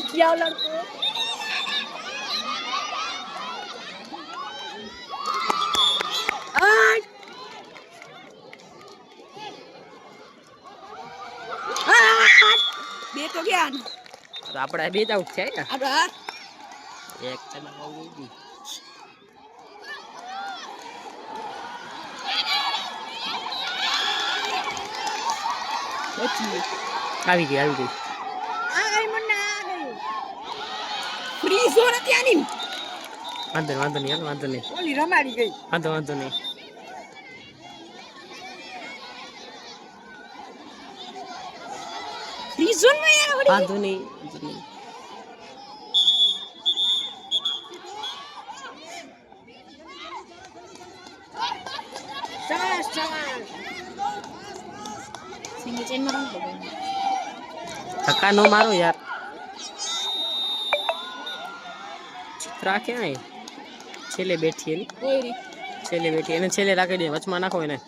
क्या लड़को બે તો ગયા ને આપડા બે જ આઉટ છે ને આપડા એક કદમ આવી ગઈ આવી ગઈ આ ગઈ મને આ ગઈ ફ્રી ઝોન હતી આની વાંધો નહીં ઓલી રમાડી ગઈ વાંધો નહીં ફ્રી ઝોન માં યાર વાંધો નહીં શાબાશ સિંગલ ચેન માં રમતો ધક્કા નો મારો યાર ચિત્રા ક્યાં છેલ્લે બેઠી એને કોઈ રી છેલ્લે રાખી દે વચમાં નાખો એને